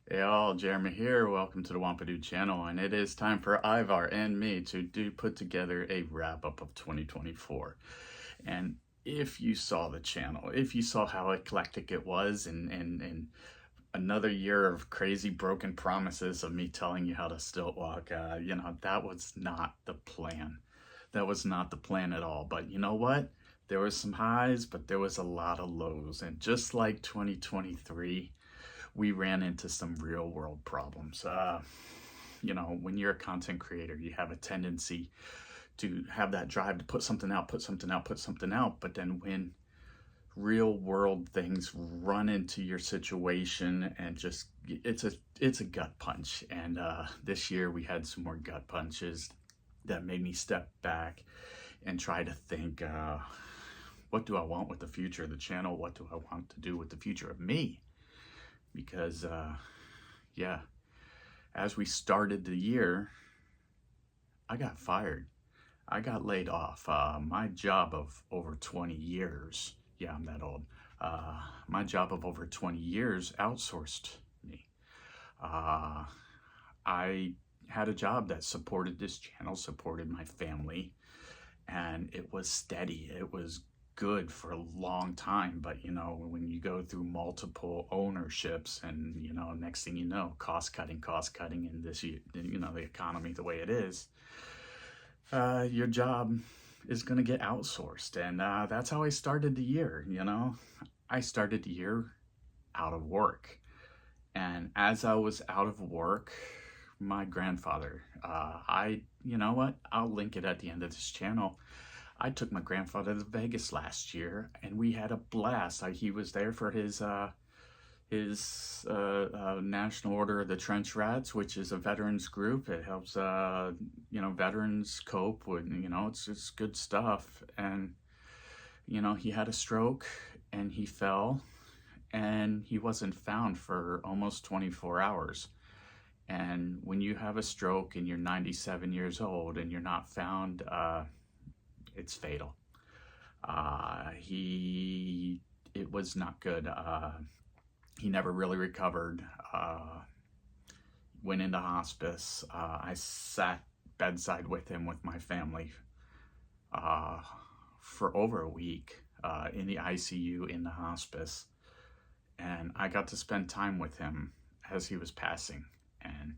Hey all, Jeremy here. Welcome to the WampaDude Channel, and it is time for Ivar and me to put together a wrap-up of 2024. And if you saw the channel, if you saw how eclectic it was, and another year of crazy broken promises of me telling you how to stilt walk, that was not the plan. That was not the plan at all. But you know what? There was some highs, but there was a lot of lows. And just like 2023, we ran into some real world problems. When you're a content creator, you have a tendency to have that drive to put something out, put something out, put something out. But then when real world things run into your situation and just it's a gut punch. And this year we had some more gut punches that made me step back and try to think, what do I want with the future of the channel? What do I want to do with the future of me? Because as we started the year, I got fired. I got laid off. My job of over 20 years, yeah, I'm that old. My job of over 20 years outsourced me. I had a job that supported this channel, supported my family, and it was steady. It was good for a long time, but when you go through multiple ownerships and next thing you know, cost cutting in this, the economy the way it is, your job is going to get outsourced. And that's how I started the year. I started the year out of work, and as I was out of work, my grandfather, I'll link it at the end of this channel. I took my grandfather to Vegas last year, and we had a blast. He was there for his National Order of the Trench Rats, which is a veterans group. It helps veterans cope with it's good stuff. And he had a stroke, and he fell, and he wasn't found for almost 24 hours. And when you have a stroke and you're 97 years old and you're not found, it's fatal. It was not good. He never really recovered. Went into hospice. I sat bedside with him with my family for over a week in the ICU in the hospice. And I got to spend time with him as he was passing. And,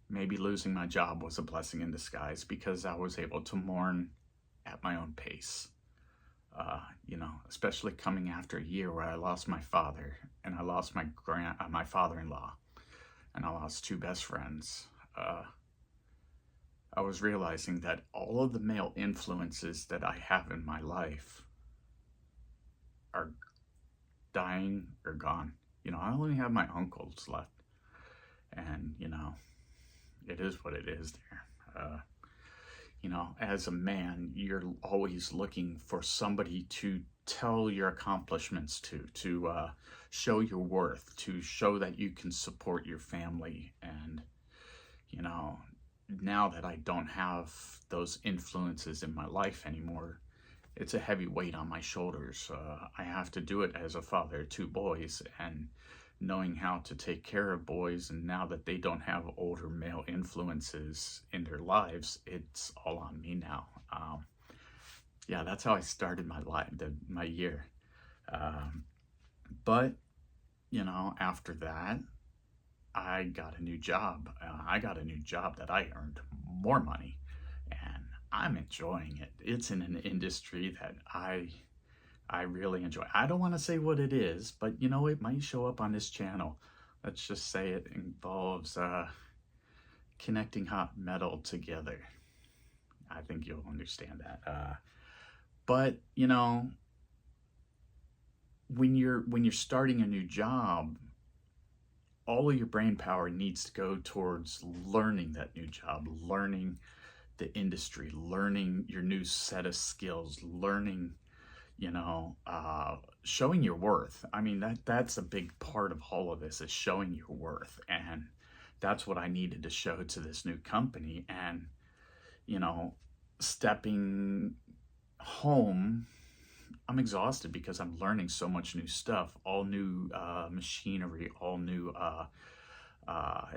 maybe losing my job was a blessing in disguise, because I was able to mourn at my own pace. Especially coming after a year where I lost my father, and I lost my father-in-law, and I lost two best friends. I was realizing that all of the male influences that I have in my life are dying or gone. I only have my uncles left, and it is what it is there. As a man, you're always looking for somebody to tell your accomplishments to show your worth, to show that you can support your family. And now that I don't have those influences in my life anymore, it's a heavy weight on my shoulders. I have to do it as a father of two boys, and knowing how to take care of boys, and now that they don't have older male influences in their lives, it's all on me now. That's how I started my year. But after that, I got a new job. I got a new job that I earned more money, and I'm enjoying it. It's in an industry that I really enjoy. I don't want to say what it is, but it might show up on this channel. Let's just say it involves connecting hot metal together. I think you'll understand that. But when you're starting a new job, all of your brain power needs to go towards learning that new job, learning the industry, learning your new set of skills, learning showing your worth. I mean, that's a big part of all of this, is showing your worth. And that's what I needed to show to this new company. And, stepping home I'm exhausted because I'm learning so much new stuff, all new machinery, all new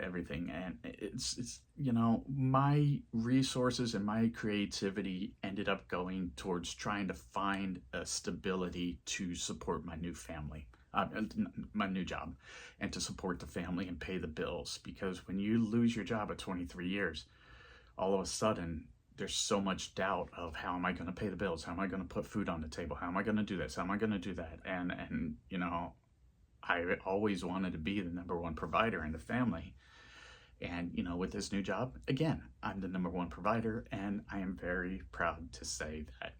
everything. And it's, you know, my resources and my creativity ended up going towards trying to find a stability to support my new family, my new job, and to support the family and pay the bills. Because when you lose your job at 23 years, all of a sudden there's so much doubt of, how am I going to pay the bills? How am I going to put food on the table? How am I going to do this? How am I going to do that? And you know, I always wanted to be the number one provider in the family. And, you know, with this new job, again, I'm the number one provider, and I am very proud to say that.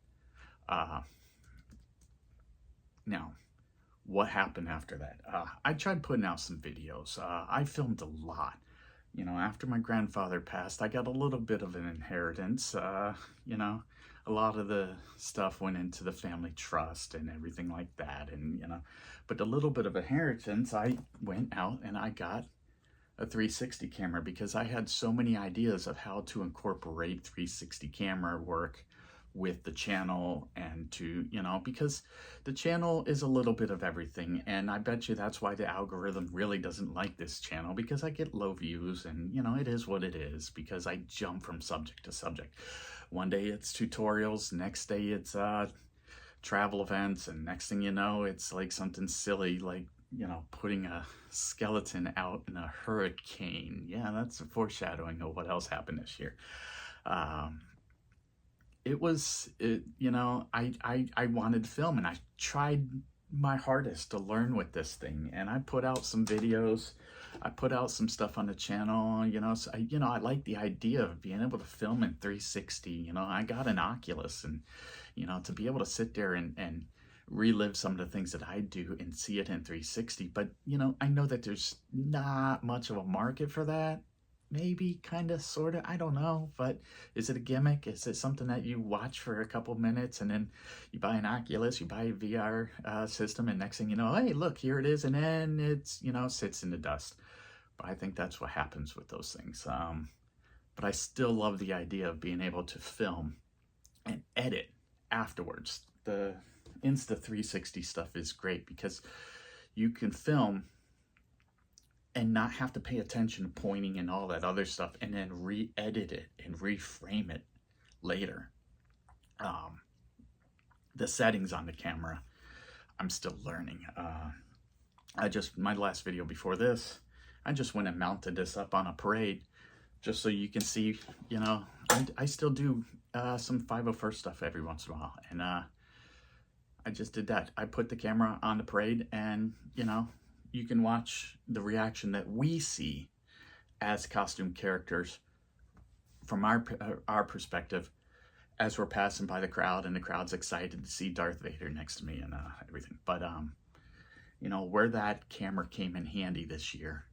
Now, what happened after that? I tried putting out some videos. I filmed a lot. You know, after my grandfather passed, I got a little bit of an inheritance. You know, a lot of the stuff went into the family trust and everything like that. And, you know, but a little bit of inheritance, I went out and I got a 360 camera because I had so many ideas of how to incorporate 360 camera work with the channel, and to, you know, because the channel is a little bit of everything, and I bet you that's why the algorithm really doesn't like this channel, because I get low views, and, you know, it is what it is, because I jump from subject to subject. One day it's tutorials, next day it's travel events, and next thing you know, it's like something silly, like, you know, putting a skeleton out in a hurricane. Yeah, that's a foreshadowing of what else happened this year. You know, I wanted to film, and I tried my hardest to learn with this thing, and I put out some videos, I put out some stuff on the channel, you know. So I like the idea of being able to film in 360. You know, I got an Oculus, and, you know, to be able to sit there and relive some of the things that I do and see it in 360. But, you know, I know that there's not much of a market for that. Maybe, kind of, sort of, I don't know. But is it a gimmick? Is it something that you watch for a couple minutes and then you buy an Oculus, you buy a VR system, and next thing you know, hey, look, here it is, and then it's, you know, sits in the dust. But I think that's what happens with those things. But I still love the idea of being able to film and edit afterwards. The Insta360 stuff is great because you can film and not have to pay attention to pointing and all that other stuff, and then re-edit it and reframe it later. The settings on the camera, I'm still learning. My last video before this, I just went and mounted this up on a parade just so you can see, you know, I still do some 501st stuff every once in a while, and I just did that. I put the camera on the parade, and, you know, you can watch the reaction that we see as costume characters from our perspective as we're passing by the crowd, and the crowd's excited to see Darth Vader next to me and everything. But, you know, where that camera came in handy this year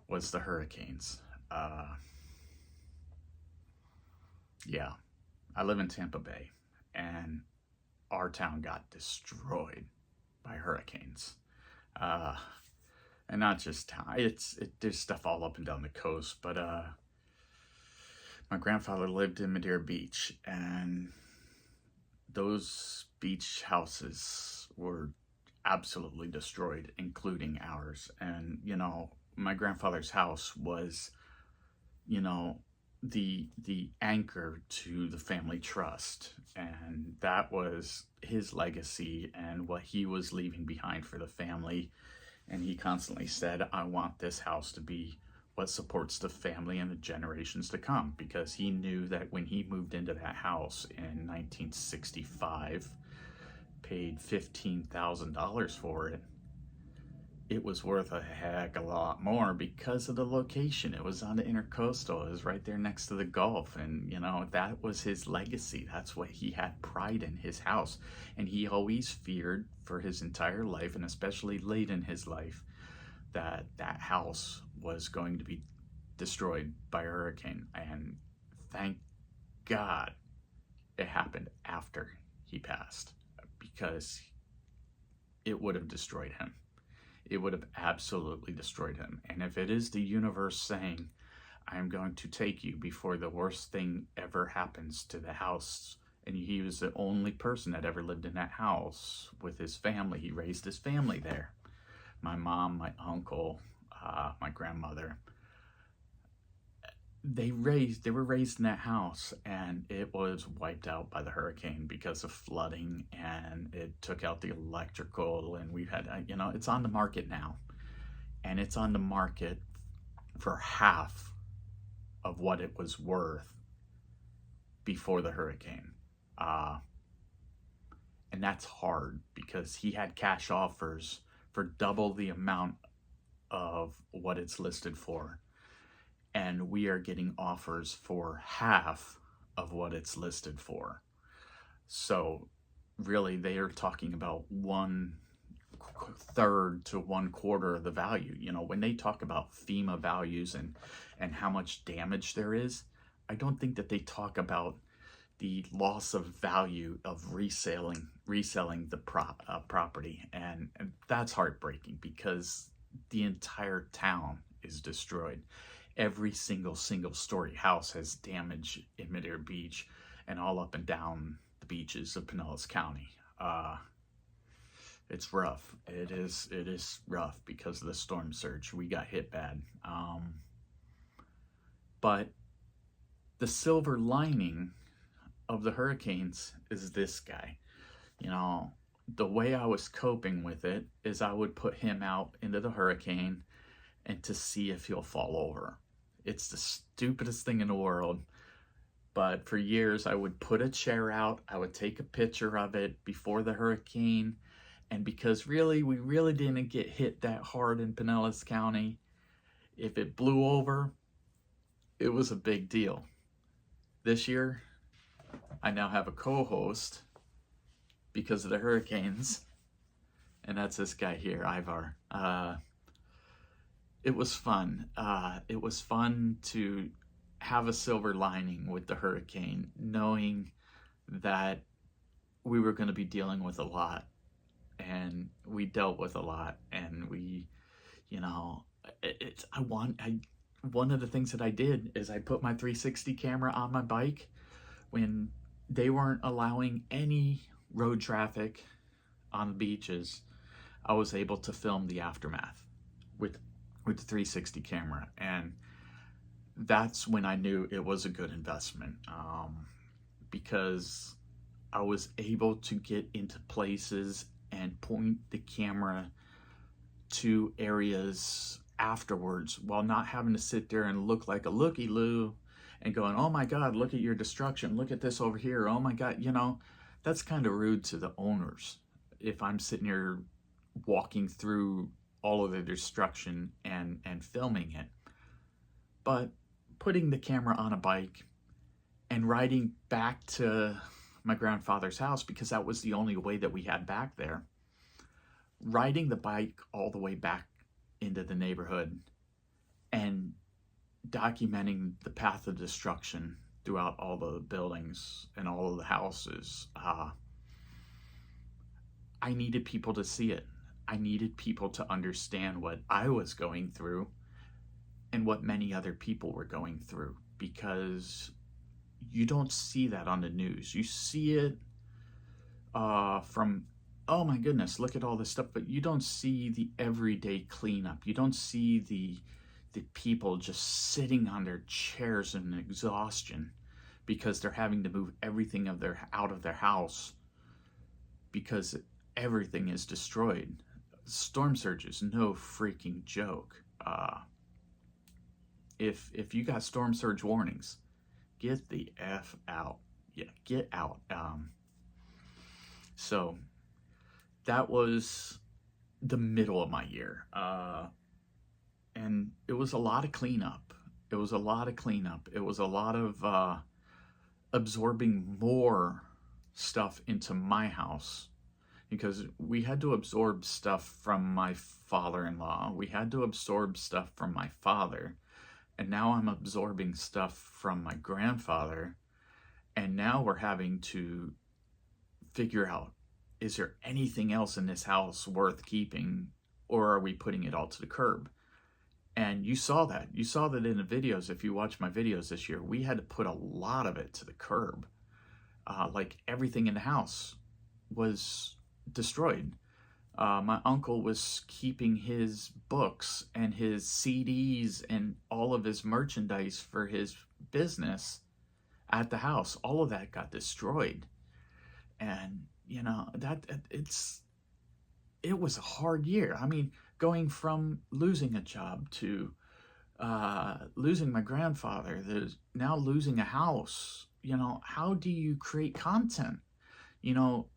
was the hurricanes. Yeah, I live in Tampa Bay, and our town got destroyed by hurricanes. And not just town, there's stuff all up and down the coast, but my grandfather lived in Maderia Beach, and those beach houses were absolutely destroyed, including ours. And, you know, my grandfather's house was, you know, the anchor to the family trust, and that was his legacy and what he was leaving behind for the family. And he constantly said, I want this house to be what supports the family and the generations to come, because he knew that when he moved into that house in 1965, paid $15,000 for it, it was worth a heck of a lot more because of the location. It was on the intercoastal. It was right there next to the Gulf. And, you know, that was his legacy. That's what he had pride in, his house. And he always feared for his entire life, and especially late in his life, that that house was going to be destroyed by a hurricane. And thank God it happened after he passed, because it would have destroyed him. It would have absolutely destroyed him. And if it is the universe saying, I'm going to take you before the worst thing ever happens to the house And he was the only person that ever lived in that house with his family. He raised his family there. My mom, my uncle, my grandmother. They were raised in that house, and it was wiped out by the hurricane because of flooding, and it took out the electrical, and we've had, it's on the market now, and it's on the market for half of what it was worth before the hurricane. And that's hard because he had cash offers for double the amount of what it's listed for. And we are getting offers for half of what it's listed for. So really, they are talking about 1/3 to 1/4 of the value. When they talk about FEMA values and how much damage there is, I don't think that they talk about the loss of value of reselling the property. And that's heartbreaking because the entire town is destroyed. Every single story house has damage in Maderia Beach and all up and down the beaches of Pinellas County. It's rough. It is rough because of the storm surge. We got hit bad. But the silver lining of the hurricanes is this guy. The way I was coping with it is I would put him out into the hurricane and to see if he'll fall over. It's the stupidest thing in the world, but for years I would put a chair out, I would take a picture of it before the hurricane, and because we really didn't get hit that hard in Pinellas County, if it blew over, it was a big deal. This year, I now have a co-host because of the hurricanes, and that's this guy here, Ivar. It was fun. It was fun to have a silver lining with the hurricane, knowing that we were going to be dealing with a lot, and we dealt with a lot, and one of the things that I did is I put my 360 camera on my bike when they weren't allowing any road traffic on the beaches. I was able to film the aftermath with the 360 camera, and that's when I knew it was a good investment, because I was able to get into places and point the camera to areas afterwards while not having to sit there and look like a looky-loo and going, oh my God, look at your destruction, look at this over here, oh my God. That's kind of rude to the owners if I'm sitting here walking through all of the destruction and filming it. But putting the camera on a bike and riding back to my grandfather's house, because that was the only way that we had back there, riding the bike all the way back into the neighborhood and documenting the path of destruction throughout all the buildings and all of the houses. I needed people to see it. I needed people to understand what I was going through and what many other people were going through, because you don't see that on the news. You see it from, oh my goodness, look at all this stuff, but you don't see the everyday cleanup. You don't see the people just sitting on their chairs in exhaustion because they're having to move everything out of their house because everything is destroyed. Storm surge is no freaking joke. If you got storm surge warnings, get the F out. Yeah, get out. So that was the middle of my year. And it was a lot of cleanup. It was a lot of absorbing more stuff into my house, because we had to absorb stuff from my father-in-law. We had to absorb stuff from my father. And now I'm absorbing stuff from my grandfather. And now we're having to figure out, is there anything else in this house worth keeping, or are we putting it all to the curb? And you saw that. You saw that in the videos. If you watch my videos this year, we had to put a lot of it to the curb. Like everything in the house was destroyed. My uncle was keeping his books and his CDs and all of his merchandise for his business at the house. All of that got destroyed. And, you know, it was a hard year. I mean, going from losing a job to losing my grandfather, there's now losing a house. You know, how do you create content? You know,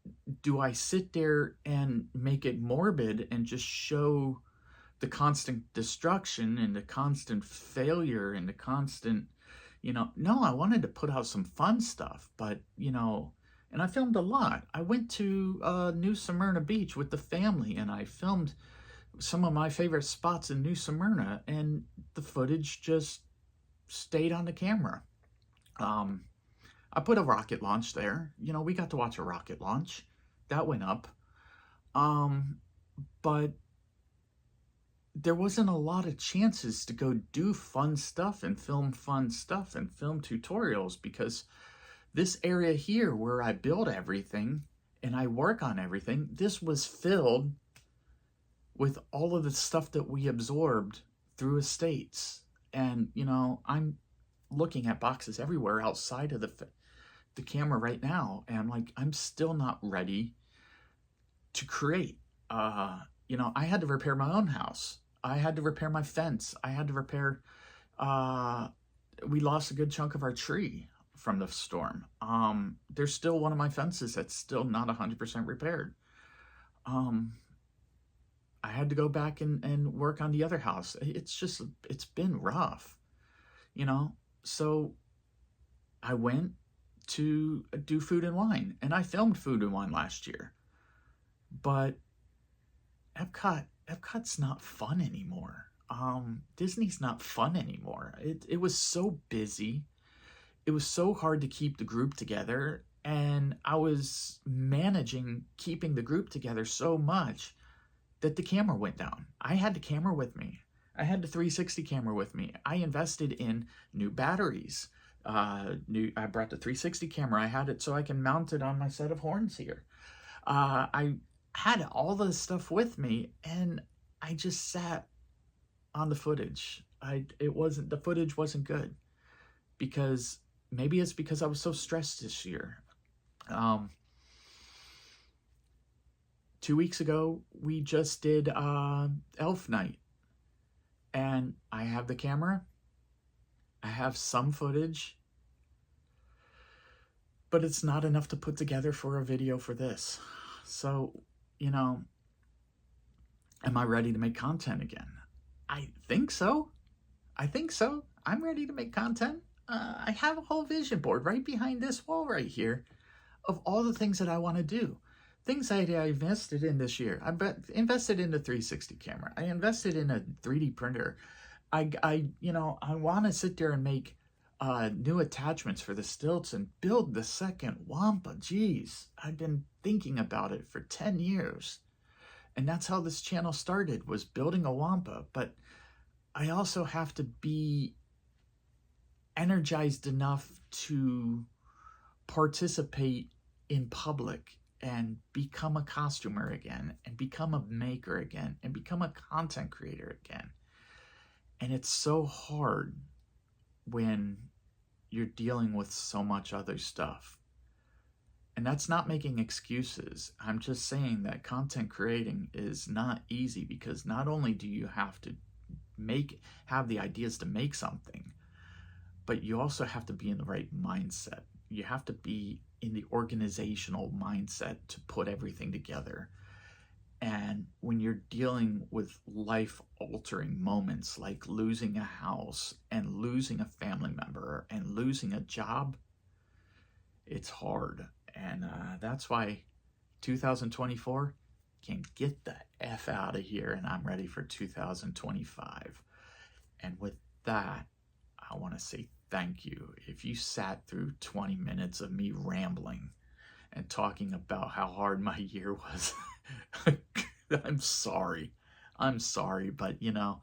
do I sit there and make it morbid and just show the constant destruction and the constant failure and the constant, you know, no, I wanted to put out some fun stuff, but, you know, and I filmed a lot. I went to New Smyrna Beach with the family, and I filmed some of my favorite spots in New Smyrna, and the footage just stayed on the camera. I put a rocket launch there. You know, we got to watch a rocket launch. That went up. But there wasn't a lot of chances to go do fun stuff and film fun stuff and film tutorials, because this area here where I build everything and I work on everything, this was filled with all of the stuff that we absorbed through estates. And, you know, I'm looking at boxes everywhere outside of the camera right now, and I'm like, I'm still not ready to create. You know, I had to repair my own house. I had to repair my fence. I had to repair, we lost a good chunk of our tree from the storm. There's still one of my fences that's still not 100% repaired. I had to go back and work on the other house. It's been rough, you know? So I went to do Food and Wine, and I filmed Food and Wine last year. But Epcot's not fun anymore. Disney's not fun anymore. It was so busy. It was so hard to keep the group together, and I was managing keeping the group together so much that the camera went down. I had the camera with me. I had the 360 camera with me. I invested in new batteries. I brought the 360 camera. I had it so I can mount it on my set of horns here. I had all this stuff with me, and I just sat on the footage. The footage wasn't good, because maybe it's because I was so stressed this year. 2 weeks ago, we just did Elf Night, and I have the camera. I have some footage, but it's not enough to put together for a video for this. So, you know, am I ready to make content again? I think so. I'm ready to make content. I have a whole vision board right behind this wall right here of all the things that I want to do. Things I invested in this year. I invested in the 360 camera. I invested in a 3D printer. I want to sit there and make new attachments for the stilts and build the second Wampa. Geez, I've been thinking about it for 10 years. And that's how this channel started, was building a Wampa. But I also have to be energized enough to participate in public and become a costumer again, and become a maker again, and become a content creator again. And it's so hard when you're dealing with so much other stuff. And that's not making excuses. I'm just saying that content creating is not easy, because not only do you have to have the ideas to make something, but you also have to be in the right mindset. You have to be in the organizational mindset to put everything together. And when you're dealing with life-altering moments like losing a house and losing a family member and losing a job, it's hard. And that's why 2024 can get the F out of here, and I'm ready for 2025. And with that, I want to say thank you. If you sat through 20 minutes of me rambling and talking about how hard my year was, I'm sorry, but you know,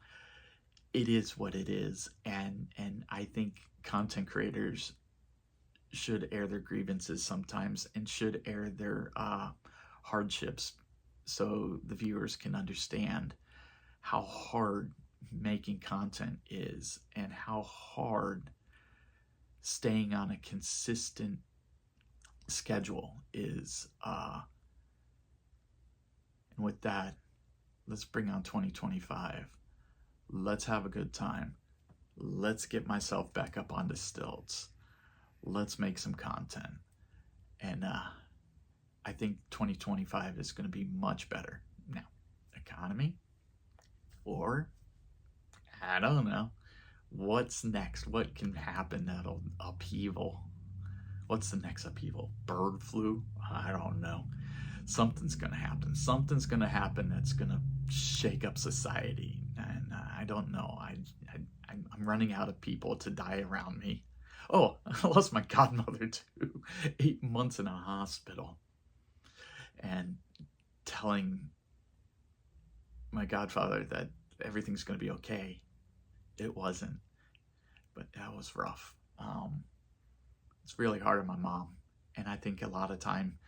it is what it is. And I think content creators should air their grievances sometimes and should air their hardships so the viewers can understand how hard making content is and how hard staying on a consistent schedule is. And with that, let's bring on 2025. Let's have a good time. Let's get myself back up onto stilts. Let's make some content. And I think 2025 is going to be much better. Now, economy, or I don't know. What's next? What can happen that'll upheaval? What's the next upheaval? Bird flu? I don't know. Something's going to happen. Something's going to happen that's going to shake up society. And I don't know. I'm running out of people to die around me. Oh, I lost my godmother too. 8 months in a hospital. And telling my godfather that everything's going to be okay. It wasn't. But that was rough. It's really hard on my mom. And I think a lot of time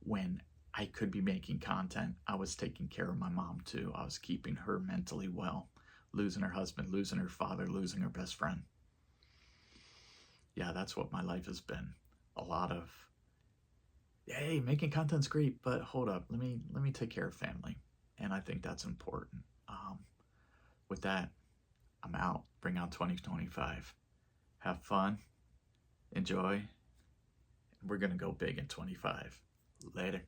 when I could be making content, I was taking care of my mom too. I was keeping her mentally well. Losing her husband, losing her father, losing her best friend. Yeah, that's what my life has been. A lot of, hey, making content's great, but hold up, let me take care of family. And I think that's important. With that, I'm out. Bring out 2025. Have fun. Enjoy. We're going to go big in 25. Later.